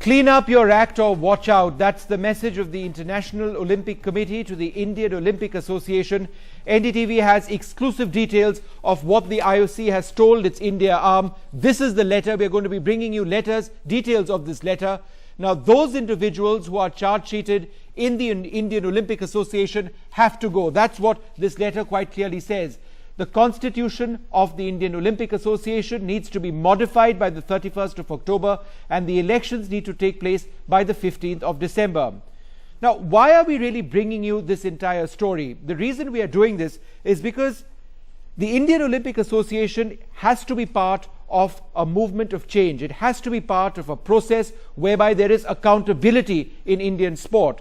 Clean up your act or watch out. That's the message of the International Olympic Committee to the Indian Olympic Association. NDTV has exclusive details of what the IOC has told its India arm. This is the letter. We are going to be bringing you details of this letter. Now, those individuals who are charge-sheeted in the Indian Olympic Association have to go. That's what this letter quite clearly says. The constitution of the Indian Olympic Association needs to be modified by the 31st of October, and the elections need to take place by the 15th of December. Now, why are we really bringing you this entire story? The reason we are doing this is because the Indian Olympic Association has to be part of a movement of change. It has to be part of a process whereby there is accountability in Indian sport.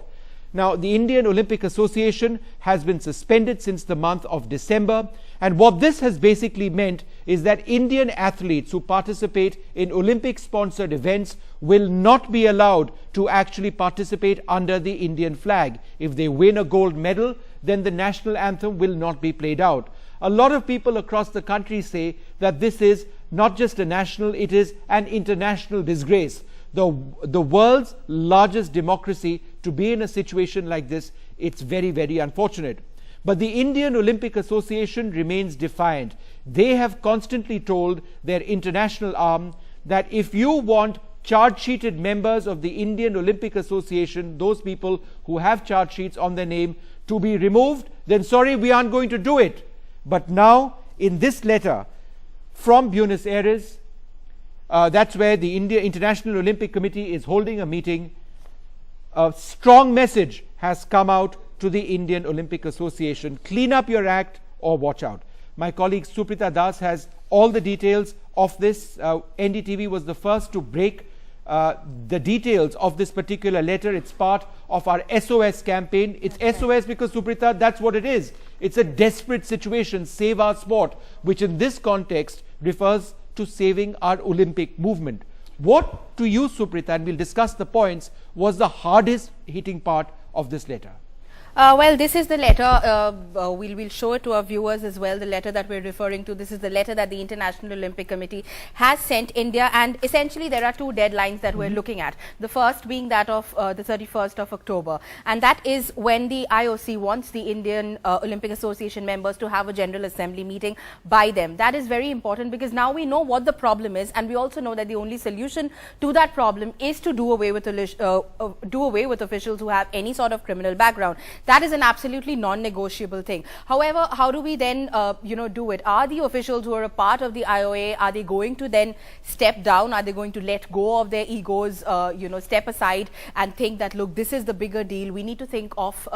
Now, the Indian Olympic Association has been suspended since the month of December, and what this has basically meant is that Indian athletes who participate in Olympic-sponsored events will not be allowed to actually participate under the Indian flag. If they win a gold medal, then the national anthem will not be played out. A lot of people across the country say that this is not just a national, it is an international disgrace. The world's largest democracy, to be in a situation like this, it's very, very unfortunate. But the Indian Olympic Association remains defiant. They have constantly told their international arm that if you want charge-sheeted members of the Indian Olympic Association, those people who have charge sheets on their name, to be removed, then sorry, we aren't going to do it. But now, in this letter from Buenos Aires, that's where the International Olympic Committee is holding a meeting. A strong message has come out to the Indian Olympic Association. Clean up your act or watch out. My colleague Suprita Das has all the details of this. NDTV was the first to break the details of this particular letter. It's part of our SOS campaign. It's SOS because, Suprita, that's what it is. It's a desperate situation. Save our sport, which in this context refers to saving our Olympic movement. What to you, Suprita, and we'll discuss the points, was the hardest hitting part of this letter? Well, this is the letter, we'll show it to our viewers as well, the letter that we're referring to. This is the letter that the International Olympic Committee has sent India, and essentially there are two deadlines that we're looking at. The first being that of the 31st of October, and that is when the IOC wants the Indian Olympic Association members to have a General Assembly meeting by them. That is very important because now we know what the problem is, and we also know that the only solution to that problem is to do away with officials who have any sort of criminal background. That is an absolutely non-negotiable thing. However, how do we then, do it? Are the officials who are a part of the IOA, are they going to then step down? Are they going to let go of their egos, step aside and think that, look, this is the bigger deal. We need to think of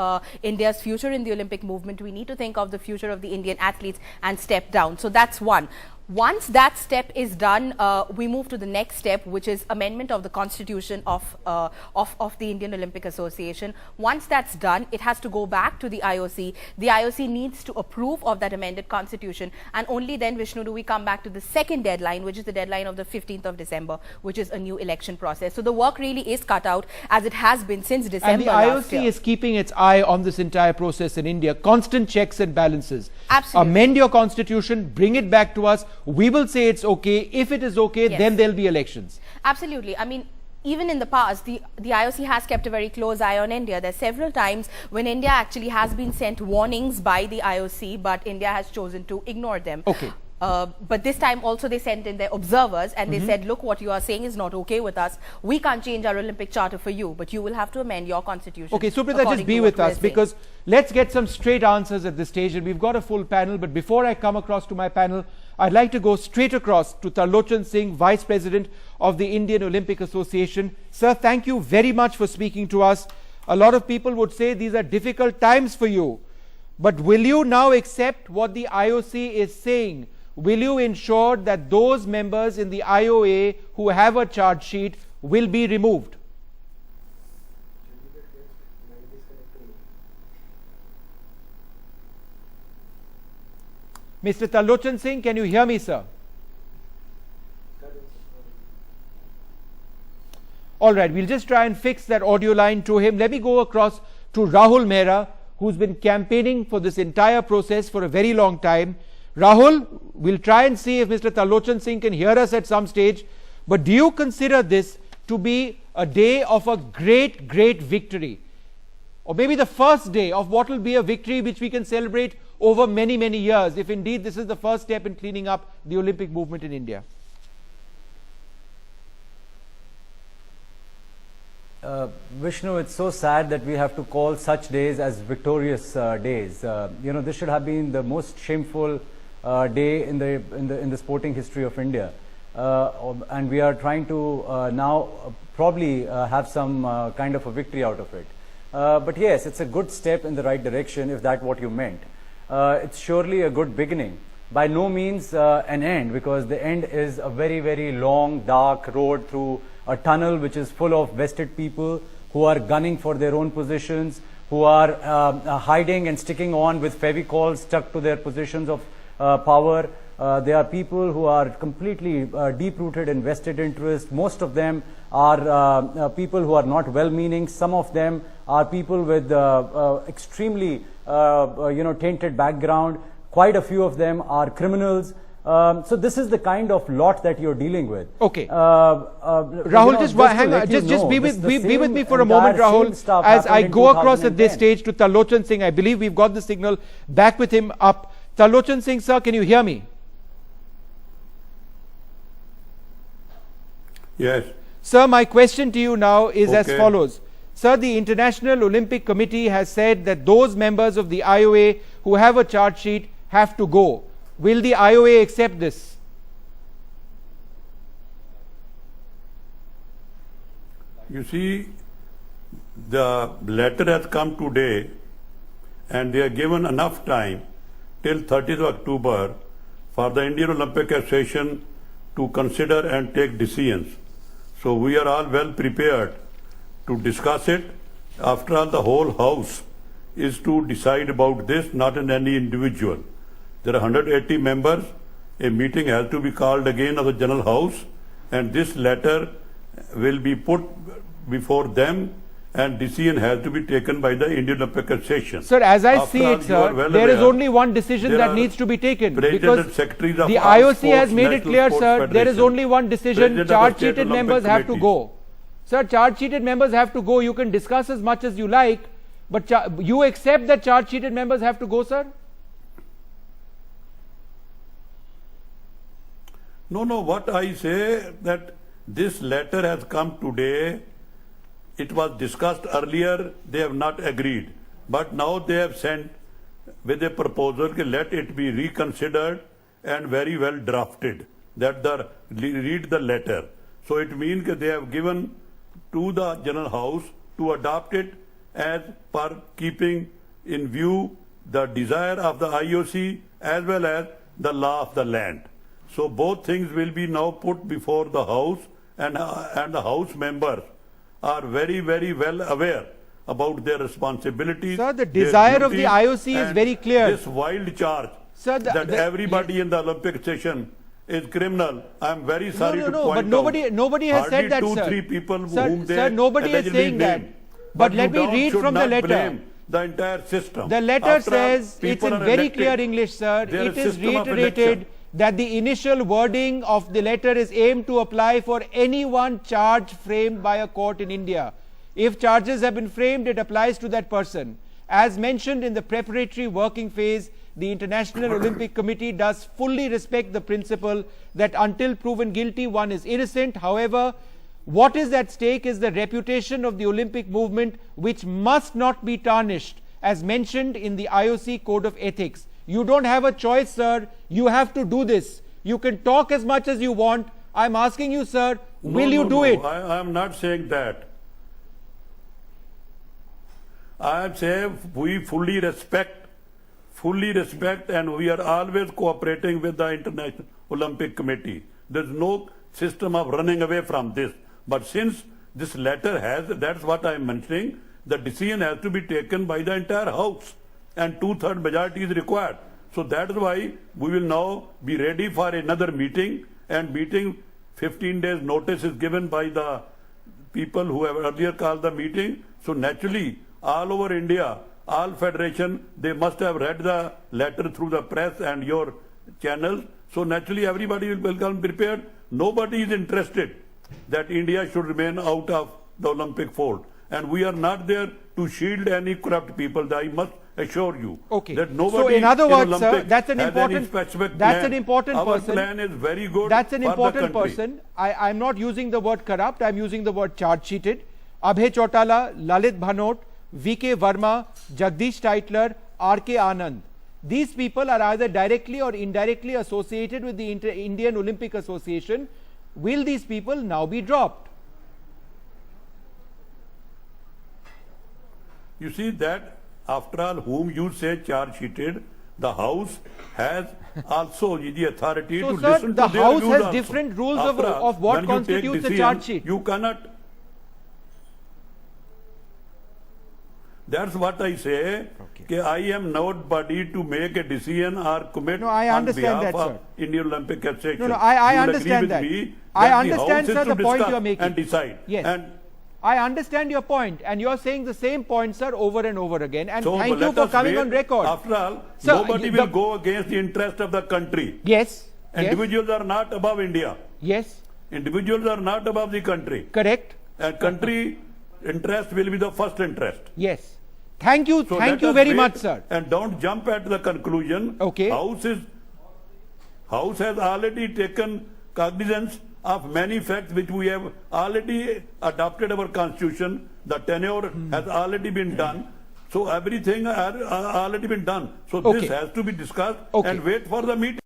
India's future in the Olympic movement. We need to think of the future of the Indian athletes and step down. So that's one. Once that step is done, we move to the next step, which is amendment of the constitution of the Indian Olympic Association. Once that's done, it has to go back to the IOC. The IOC needs to approve of that amended constitution, and only then, Vishnu, do we come back to the second deadline, which is the deadline of the 15th of December, which is a new election process. So the work really is cut out, as it has been since December. And the IOC is keeping its eye on this entire process in India. Constant checks and balances. Absolutely. Amend your constitution, bring it back to us. We will say it's okay. If it is okay, yes, then there'll be elections. Absolutely. I mean, even in the past, the IOC has kept a very close eye on India. There's several times when India actually has been sent warnings by the IOC, but India has chosen to ignore them. Okay. But this time also they sent in their observers, and they said, look, what you are saying is not okay with us. We can't change our Olympic charter for you, but you will have to amend your constitution. Okay, Suprita, just be with us, because let's get some straight answers at this stage, and we've got a full panel. But before I come across to my panel, I'd like to go straight across to Tarlochan Singh, Vice President of the Indian Olympic Association. Sir, thank you very much for speaking to us. A lot of people would say these are difficult times for you, but will you now accept what the IOC is saying? Will you ensure that those members in the IOA who have a charge sheet will be removed? Mr. Tarlochan Singh, can you hear me, sir? All right, we'll just try and fix that audio line to him. Let me go across to Rahul Mehra, who's been campaigning for this entire process for a very long time. Rahul, we'll try and see if Mr. Tarlochan Singh can hear us at some stage. But do you consider this to be a day of a great, great victory, or maybe the first day of what will be a victory which we can celebrate over many, many years, if indeed this is the first step in cleaning up the Olympic movement in India? Vishnu, it's so sad that we have to call such days as victorious days. This should have been the most shameful day in the sporting history of India, and we are trying to now probably have some kind of a victory out of it. But yes, it's a good step in the right direction, if that's what you meant. It's surely a good beginning. By no means an end, because the end is a very, very long, dark road through a tunnel which is full of vested people who are gunning for their own positions, who are hiding and sticking on with Fevicols stuck to their positions of power. There are people who are completely deep-rooted in vested interest. Most of them are people who are not well-meaning. Some of them are people with extremely tainted background. Quite a few of them are criminals. So this is the kind of lot that you're dealing with. Okay. Rahul, just be with me for a moment, Rahul, as I go across at this stage to Talochan Singh. I believe we've got the signal. Back with him up. Talochan Singh, sir, can you hear me? Yes. Sir, my question to you now is as follows. Sir, the International Olympic Committee has said that those members of the IOA who have a charge sheet have to go. Will the IOA accept this? You see, the letter has come today, and they are given enough time till 30th of October for the Indian Olympic Association to consider and take decisions. So we are all well prepared to discuss it. After all, the whole House is to decide about this, not in any individual. There are 180 members. A meeting has to be called again of the General House, and this letter will be put before them, and decision has to be taken by the Indian Olympic Association. Sir, as I see it, sir, there is only one decision that needs to be taken, because the IOC has made it clear, sir, there is only one decision. Charge-sheeted members have to go. Sir, charge-sheeted members have to go. You can discuss as much as you like, but you accept that charge-sheeted members have to go, sir? No, what I say that this letter has come today. It was discussed earlier. They have not agreed. But now they have sent with a proposal that let it be reconsidered and very well drafted. Read the letter. So it means that they have given to the General House to adopt it as per keeping in view the desire of the IOC as well as the law of the land. So both things will be now put before the House, and the House members are very, very well aware about their responsibilities. Sir, the desire of the IOC is very clear. This wild charge, sir, that everybody in the Olympic session is criminal. I am very sorry to point out. But nobody has said that, sir. 2-3 people whom they nobody is saying that. But let me read from the letter. The entire system. The letter says, it's in very clear English, sir. It is reiterated that the initial wording of the letter is aimed to apply for any one charge framed by a court in India. If charges have been framed, it applies to that person. As mentioned in the preparatory working phase, the International Olympic Committee does fully respect the principle that until proven guilty, one is innocent. However, what is at stake is the reputation of the Olympic movement, which must not be tarnished, as mentioned in the IOC Code of Ethics. You don't have a choice, sir. You have to do this. You can talk as much as you want. I'm asking you, sir, will you do it? I am not saying that. I am saying we fully respect, and we are always cooperating with the International Olympic Committee. There's no system of running away from this. But since this letter has, that's what I'm mentioning, the decision has to be taken by the entire House, and 2/3 majority is required. So that is why we will now be ready for another meeting, and meeting 15 days notice is given by the people who have earlier called the meeting. So naturally, all over India, all federation, they must have read the letter through the press and your channels. So naturally, everybody will come prepared. Nobody is interested that India should remain out of the Olympic fold. And we are not there to shield any corrupt people. I must assure you that nobody so in other words, in sir, that's an has important, any specific that's plan. an important Our person. plan is very good. That's an for important the country. person. I'm not using the word corrupt. I'm using the word charge-sheeted. Abhay Chautala, Lalit Bhanot, V.K. Verma, Jagdish Tytler, R.K. Anand. These people are either directly or indirectly associated with the Indian Olympic Association. Will these people now be dropped? You see that after all, whom you say charge-sheeted, the House has also the authority So, to sir, listen the to their House views has also. different rules After all, of what when you take constitutes a decision, charge sheet. You cannot. That's what I say. Okay. I am not body to make a decision or commit I on understand behalf that, of sir. Indian Olympic Association. I You will understand agree that. with me I that understand, the sir, House is the to point discuss you are making. and decide. Yes. And I understand your point, and you are saying the same point, sir, over and over again. And so thank you let for us coming wait. on record. After all, Sir, nobody will go against the interest of the country. Yes. Individuals are not above India. Yes. Individuals are not above the country. Correct. And country interest will be the first interest. Yes. Thank you. So Thank let you us very wait much, sir. And don't jump at the conclusion. Okay. House has already taken cognizance of many facts which we have already adopted our constitution. The tenure has already been done. So everything has already been done. So this has to be discussed and wait for the meeting.